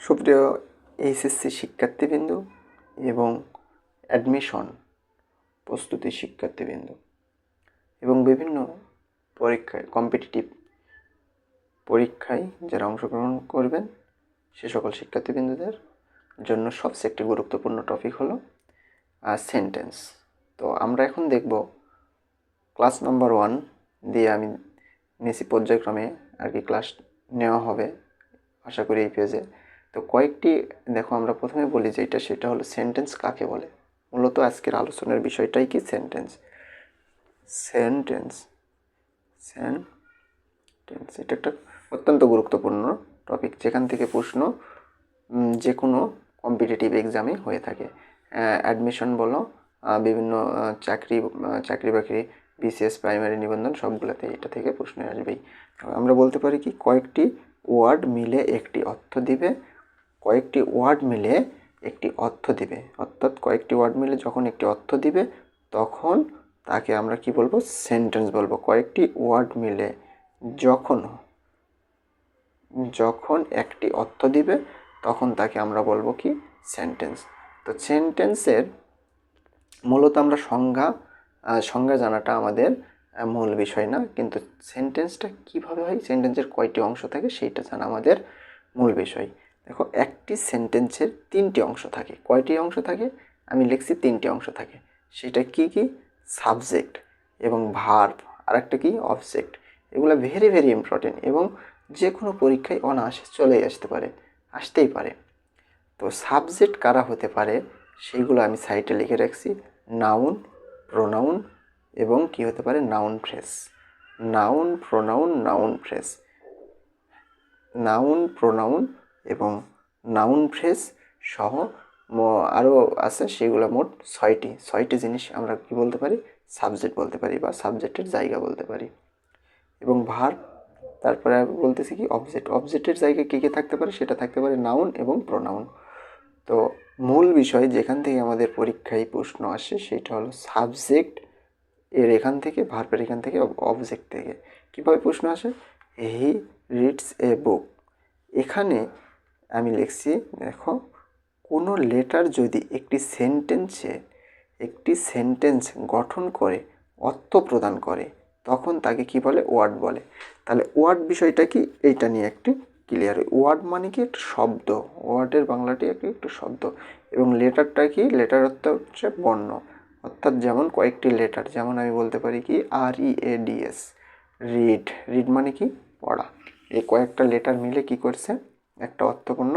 সুপ্রিয় এইচএসসি শিক্ষার্থীবৃন্দ এবং অ্যাডমিশন প্রস্তুতি শিক্ষার্থীবৃন্দ এবং বিভিন্ন পরীক্ষায় কম্পিটিটিভ পরীক্ষায় যারা অংশগ্রহণ করবেন সে সকল শিক্ষার্থীবৃন্দদের জন্য সবচেয়ে একটি গুরুত্বপূর্ণ টপিক হলো সেন্টেন্স। তো আমরা এখন দেখব ক্লাস নাম্বার 1 দিয়ে আমি নিয়েছি পর্যায়ক্রমে আর কি ক্লাস নেওয়া হবে আশা করি এই পেজে। তো কয়েকটি দেখো, আমরা প্রথমে বলি যেটা সেটা হলো সেন্টেন্স কাকে বলে। মূলত আজকের আলোচনার বিষয়টাই কি সেন্টেন্স। সেন্টেন্স সেন্টেন্স এটা একটা অত্যন্ত গুরুত্বপূর্ণ টপিক, যেখান থেকে প্রশ্ন যে কোনো কম্পিটিটিভ এক্সামে হয়ে থাকে। অ্যাডমিশন বলো, বিভিন্ন চাকরি বাকরি, বিসিএস, প্রাইমারি, নিবন্ধন সবগুলোতে এটা থেকে প্রশ্ন আসবেই। আমরা বলতে পারি কি কয়েকটি ওয়ার্ড মিলে একটি অর্থ দিবে, কয়েকটি ওয়ার্ড মিলে একটি অর্থ দিবে, অর্থাৎ কয়েকটি ওয়ার্ড মিলে যখন একটি অর্থ দিবে তখন তাকে আমরা কি বলবো, সেন্টেন্স বলবো। কয়েকটি ওয়ার্ড মিলে যখন একটি অর্থ দিবে তখন তাকে আমরা বলবো কি, সেন্টেন্স। তো সেন্টেন্সের মূলত আমরা সংজ্ঞা জানাটা আমাদের মূল বিষয় না, কিন্তু সেন্টেন্সটা কিভাবে হয়, সেন্টেন্সের কয়টি অংশ থাকে সেইটা জানা আমাদের মূল বিষয়। দেখো, একটি সেন্টেন্সের 3টি অংশ থাকে। কয়টি অংশ থাকে? আমি লিখছি 3টি অংশ থাকে। সেটা কি কি? সাবজেক্ট এবং ভার্ব, আর একটা কি, অবজেক্ট। এগুলো ভেরি ভেরি ইম্পর্টেন্ট এবং যে কোনো পরীক্ষায় অনায়াসে চলেই আসতেই পারে। তো সাবজেক্ট কারা হতে পারে সেইগুলো আমি সাইটে লিখে রাখছি। নাউন, প্রোনাউন এবং কি হতে পারে, noun phrase. Noun, pronoun, noun phrase. Noun, pronoun এবং নাউন ফ্রেজ সহ আরও আছে, সেগুলো মোট 6টি জিনিস আমরা কি বলতে পারি, সাবজেক্ট বলতে পারি বা সাবজেক্টের জায়গা বলতে পারি। এবং ভার্ব, তারপরে বলতেছি কি, অবজেক্টের জায়গায় কী কী থাকতে পারে, সেটা থাকতে পারে নাউন এবং প্রোনাউন। তো মূল বিষয় যেখান থেকে আমাদের পরীক্ষায় প্রশ্ন আসে সেটা হলো সাবজেক্ট এর এখান থেকে, ভার্বের এখান থেকে, অবজেক্ট থেকে। কীভাবে প্রশ্ন আসে? হি রিডস এ বুক। এখানে আমি লিখছি, দেখো, কোনো লেটার যদি একটি সেন্টেন্স গঠন করে অর্থ প্রদান করে তখন তাকে কি বলে, ওয়ার্ড বলে। তাহলে ওয়ার্ড বিষয়টা কি, এইটা নিয়ে একটি ক্লিয়ার। ওয়ার্ড মানে কি, একটা শব্দ। ওয়ার্ডের বাংলাটি একটু শব্দ। এবং লেটারটা কি, লেটার অর্থ হচ্ছে বর্ণ, অর্থাৎ যেমন কয়েকটি লেটার, যেমন আমি বলতে পারি কি, READS, রিড মানে কি, পড়া। এই কয়েকটা লেটার মিলে কি করছে, একটা অর্থপূর্ণ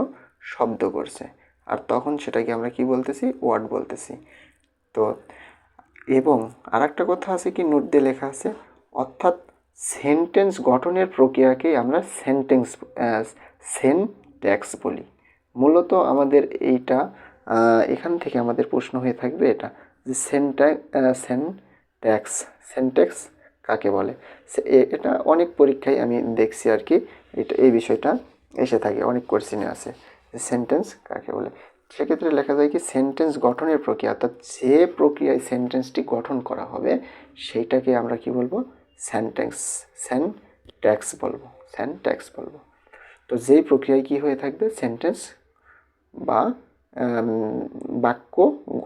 শব্দ করছে, আর তখন সেটাকে আমরা কি বলতেছি, ওয়ার্ড বলতেছি। তো এবং আর একটা কথা আছে কি, নোট দিয়ে লেখা আছে, অর্থাৎ সেন্টেন্স গঠনের প্রক্রিয়াকেই আমরা সেন্ট্যাক্স বলি। মূলত আমাদের এইটা এখান থেকে আমাদের প্রশ্ন হয়ে থাকবে এটা, যে সেন্ট্যাক্স কাকে বলে। এটা অনেক পরীক্ষায় আমি দেখছি আর কি, এই বিষয়টা এসে থাকে, অনেক কোশ্চেনে আছে সেন্টেন্স কাকে বলে। সেক্ষেত্রে লেখা যায় কি, সেন্টেন্স গঠনের প্রক্রিয়া, অর্থাৎ যে প্রক্রিয়ায় সেন্টেন্সটি গঠন করা হবে সেইটাকে আমরা কি বলবো, সেন্ট্যাক্স বলবো। তো যেই প্রক্রিয়ায় কি হয়ে থাকবে, সেন্টেন্স বা বাক্য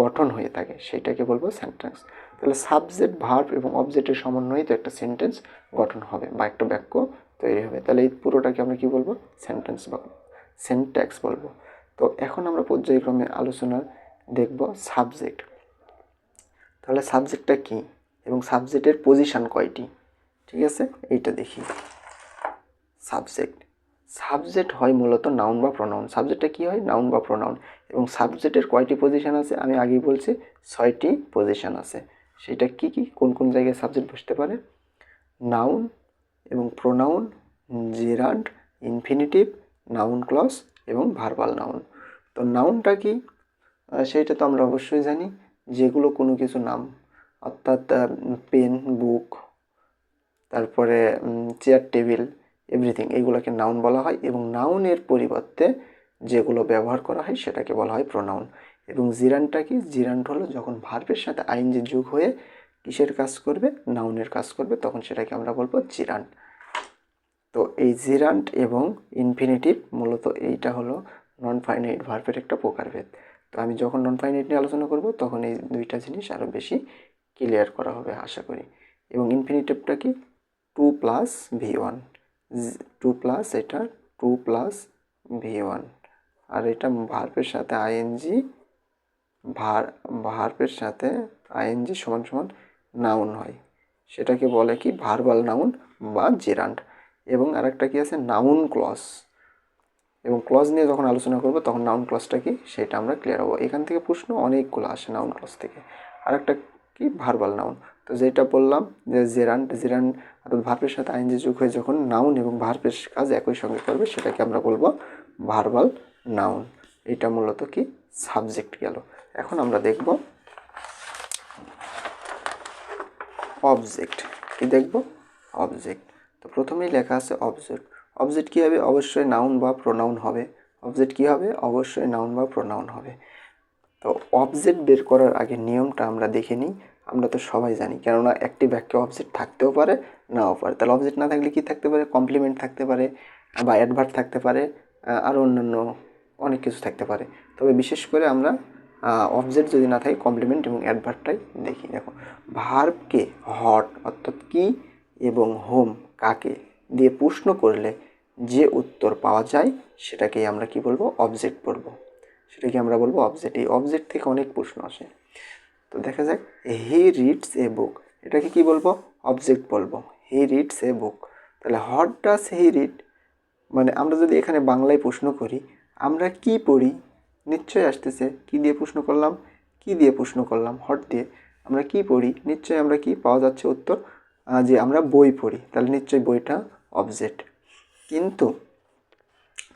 গঠন হয়ে থাকে সেইটাকে বলবো সেন্টেন্স। তাহলে সাবজেক্ট, ভার্ব এবং অবজেক্টের সমন্বয়ে তো একটা সেন্টেন্স গঠন হবে বা একটা বাক্য তৈরি হবে। তাহলে এই পুরোটাকে আমরা কি বলবো, সেন্ট্যাক্স বলবো। তো এখন আমরা পর্যায়ক্রমে আলোচনা দেখব সাবজেক্ট। তাহলে সাবজেক্টটা কি এবং সাবজেক্টের পজিশন কয়টি, ঠিক আছে, এইটা দেখি। সাবজেক্ট হয় মূলত নাউন বা প্রোনাউন। সাবজেক্টটা কি হয়, নাউন বা প্রোনাউন। এবং সাবজেক্টের কয়টি পজিশন আছে, আমি আগেই বলছি 6টি পজিশন আছে। সেটা কি কি, কোন কোন জায়গায় সাবজেক্ট বসতে পারে? নাউন এবং pronoun, gerund, infinitive, noun clause এবং ভার্বাল নাউন। তো নাউনটা কি, সেইটা তো আমরা অবশ্যই জানি, যেগুলো কোনো কিছু নাম, অর্থাৎ পেন, বুক, তারপরে চেয়ার, টেবিল, এভরিথিং, এইগুলোকে নাউন বলা হয়। এবং নাউনের পরিবর্তে যেগুলো ব্যবহার করা হয় সেটাকে বলা হয় প্রোনাউন। এবং জিরান্ডটা কি, জিরান্ড হলো যখন ভার্বের সাথে আইএনজি যোগ হয়ে কিসের কাজ করবে, নাউনের কাজ করবে, তখন সেটাকে আমরা বলবো জিরান্ড। তো এই জিরান্ড এবং ইনফিনিটিভ মূলত এইটা হলো নন ফাইনাইট ভার্বের একটা প্রকারভেদ। তো আমি যখন নন ফাইনাইট নিয়ে আলোচনা করব তখন এই দুইটা জিনিস আরও বেশি ক্লিয়ার করা হবে আশা করি। এবং ইনফিনিটিভটা কি, 2+V1, 2+ এটা 2+V1, আর এটা ভার্বের সাথে আইএনজি, ভার্বের সাথে আইএনজি সমান সমান নাউন হয়, সেটাকে বলে কি ভার্বাল নাউন বা জেরান্ড। এবং আরেকটা কি আছে, নাউন ক্লজ। এবং ক্লজ নিয়ে যখন আলোচনা করব তখন নাউন ক্লজটা কি সেটা আমরা ক্লিয়ার হবো। এখান থেকে প্রশ্ন অনেকগুলো আসে নাউন ক্লজ থেকে। আরেকটা কি ভার্বাল নাউন। তো যেটা বললাম যে জেরান্ড অর্থাৎ ভার্বের সাথে আইএনজি যোগ হয়ে যখন নাউন এবং ভার্বের কাজ একই সঙ্গে করবে সেটাকে আমরা বলবো ভার্বাল নাউন। এটা মূলত কি সাবজেক্ট গেল। এখন আমরা দেখব অবজেক্ট। কি দেখব, অবজেক্ট। তো প্রথমেই লেখা আছে অবজেক্ট। অবজেক্ট কী হবে, অবশ্যই নাউন বা প্রোনাউন হবে। অবজেক্ট কী হবে, অবশ্যই নাউন বা প্রোনাউন হবে। তো অবজেক্ট বের করার আগে নিয়মটা আমরা দেখে নিই। আমরা তো সবাই জানি, কেননা একটি বাক্যে অবজেক্ট থাকতেও পারে নাও পারে। তাহলে অবজেক্ট না থাকলে কী থাকতে পারে, কমপ্লিমেন্ট থাকতে পারে বা অ্যাডভার্ব থাকতে পারে, আরও অন্যান্য অনেক কিছু থাকতে পারে। তবে বিশেষ করে আমরা অবজেক্ট যদি না থাকে কমপ্লিমেন্ট এবং অ্যাডভার্বটাই দেখি। দেখো, ভার্বকে হট অর্থাৎ কি এবং হোম কাকে দিয়ে প্রশ্ন করলে যে উত্তর পাওয়া যায় সেটাকেই আমরা কি বলবো, অবজেক্ট বলবো। সেটাকে আমরা বলবো অবজেক্ট। এই অবজেক্ট থেকে অনেক প্রশ্ন আসে। তো দেখা যাক, হি রিডস এ বুক, এটাকে কি বলবো, অবজেক্ট বলবো। হি রিডস এ বুক। তাহলে হোয়াট ডাজ হি রিড, মানে আমরা যদি এখানে বাংলায় প্রশ্ন করি আমরা কি পড়ি, নিশ্চয়ই আসতেছে কি দিয়ে প্রশ্ন করলাম, কি দিয়ে প্রশ্ন করলাম, হট দিয়ে। আমরা কি পড়ি, নিশ্চয়ই আমরা কি পাওয়া যাচ্ছে উত্তর, যে আমরা বই পড়ি। তাহলে নিশ্চয়ই বইটা অবজেক্ট। কিন্তু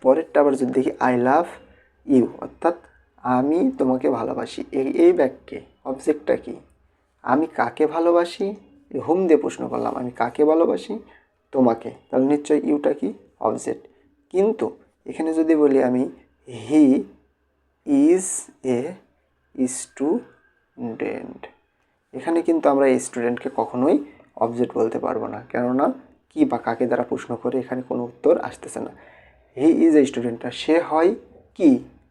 পরেরটা আবার যদি দেখি, আই লাভ ইউ অর্থাৎ আমি তোমাকে ভালোবাসি, এই বাক্যে অবজেক্টটা কি, আমি কাকে ভালোবাসি, হোম দিয়ে প্রশ্ন করলাম আমি কাকে ভালোবাসি, তোমাকে। তাহলে নিশ্চয়ই ইউটা কি অবজেক্ট। কিন্তু এখানে যদি বলি আমি হি ইজ এ স্টুডেন্ট, এখানে কিন্তু আমরা এই স্টুডেন্টকে কখনোই অবজেক্ট বলতে পারবো না, কেননা কি বা কাকে দ্বারা প্রশ্ন করে এখানে কোনো উত্তর আসতেছে না। হি ইজ এ স্টুডেন্টটা সে হয় কি,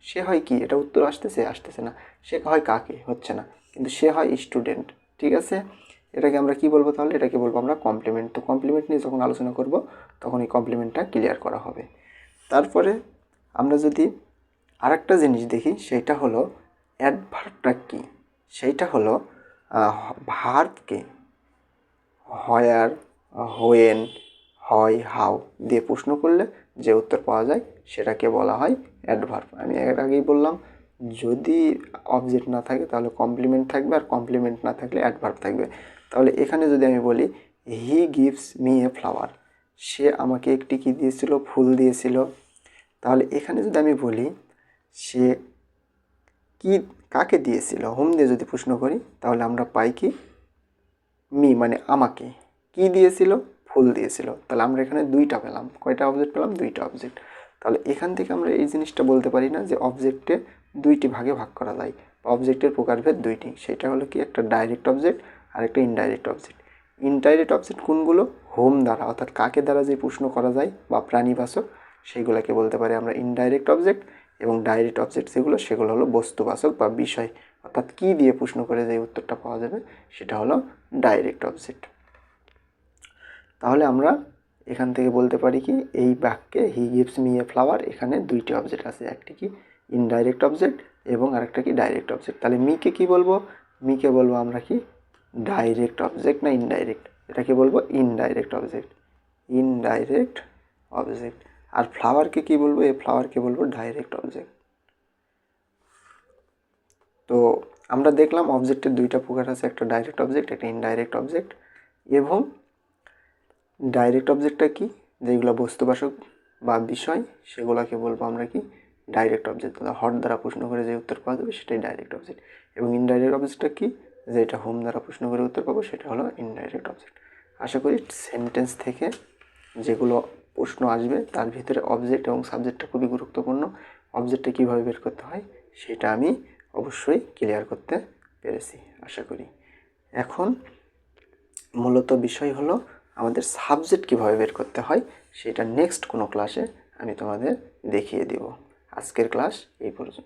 সে হয় কি, এটা উত্তর আসতেছে না। সে হয় কাকে, হচ্ছে না, কিন্তু সে হয় স্টুডেন্ট। ঠিক আছে, এটাকে আমরা কি বলবো তাহলে, এটাকে বলবো আমরা কমপ্লিমেন্ট। তো কমপ্লিমেন্ট নিয়ে যখন আলোচনা করব তখন এই কমপ্লিমেন্টটা ক্লিয়ার করা হবে। তারপরে আমরা যদি আরেকটা জিনিস দেখি, সেইটা হলো অ্যাডভার্বটা কী। সেইটা হলো ভার্বকে হোয়ার, হোয়েন, হয়, হাউ দিয়ে প্রশ্ন করলে যে উত্তর পাওয়া যায় সেটাকে বলা হয় অ্যাডভার্ব। আমি এর আগেই বললাম, যদি অবজেক্ট না থাকে তাহলে কমপ্লিমেন্ট থাকবে, আর কমপ্লিমেন্ট না থাকলে অ্যাডভার্ব থাকবে। তাহলে এখানে যদি আমি বলি he gives me a flower, সে আমাকে একটি কী দিয়েছিল, ফুল দিয়েছিল। তাহলে এখানে যদি আমি বলি সে কি কাকে দিয়েছিল, হোম দিয়ে যদি প্রশ্ন করি তাহলে আমরা পাই কি মি, মানে আমাকে। কি দিয়েছিল, ফুল দিয়েছিল। তাহলে আমরা এখানে দুইটা পেলাম, কয়টা অবজেক্ট পেলাম, দুইটা অবজেক্ট। তাহলে এখান থেকে আমরা এই জিনিসটা বলতে পারি না যে অবজেক্টে দুইটি ভাগে ভাগ করা যায় বা অবজেক্টের প্রকারভেদ দুইটি। সেটা হলো কি একটা ডাইরেক্ট অবজেক্ট আর একটা ইনডাইরেক্ট অবজেক্ট। ইনডাইরেক্ট অবজেক্ট কোনগুলো, হোম দ্বারা অর্থাৎ কাকে দ্বারা যে প্রশ্ন করা যায় বা প্রাণীবাচক সেইগুলোকে বলতে পারি আমরা ইনডাইরেক্ট অবজেক্ট। এবং ডাইরেক্ট অবজেক্ট সেগুলো হলো বস্তুবাচক বা বিষয়, অর্থাৎ কী দিয়ে প্রশ্ন করে যে উত্তরটা পাওয়া যাবে সেটা হলো ডাইরেক্ট অবজেক্ট। তাহলে আমরা এখান থেকে বলতে পারি কি, এই বাক্যে হি গিভস মি এ ফ্লাওয়ার এখানে দুইটি অবজেক্ট আছে, একটি কি ইনডাইরেক্ট অবজেক্ট এবং আরেকটা কি ডাইরেক্ট অবজেক্ট। তাহলে মিকে কি বলবো, মিকে বলবো আমরা কি ডাইরেক্ট অবজেক্ট না ইনডাইরেক্ট, এটাকে বলবো ইনডাইরেক্ট অবজেক্ট, ইনডাইরেক্ট অবজেক্ট। আর ফ্লাওয়ারকে কি বলবো, এই ফ্লাওয়ারকে বলবো ডাইরেক্ট অবজেক্ট। তো আমরা দেখলাম অবজেক্টের দুইটা প্রকার আছে, একটা ডাইরেক্ট অবজেক্ট, একটা ইনডাইরেক্ট অবজেক্ট। এবং ডাইরেক্ট অবজেক্টটা কি, যেগুলো বস্তুবাচক বা বিষয় সেগুলোকে বলবো আমরা কি ডাইরেক্ট অবজেক্ট। হট দ্বারা প্রশ্ন করে যে উত্তর পাওয়া যাবে সেটাই ডাইরেক্ট অবজেক্ট। এবং ইনডাইরেক্ট অবজেক্টটা কি, যেটা হোম দ্বারা প্রশ্ন করে উত্তর পাবো সেটা হলো ইনডাইরেক্ট অবজেক্ট। আশা করি সেন্টেন্স থেকে যেগুলো প্রশ্ন আসবে তার ভিতরে অবজেক্ট এবং সাবজেক্টটা খুবই গুরুত্বপূর্ণ। অবজেক্টটা কীভাবে বের করতে হয় সেটা আমি অবশ্যই ক্লিয়ার করতে পেরেছি আশা করি। এখন মূলত বিষয় হলো আমাদের সাবজেক্ট কীভাবে বের করতে হয় সেটা নেক্সট কোনো ক্লাসে আমি তোমাদের দেখিয়ে দেব। আজকের ক্লাস এই পর্যন্ত।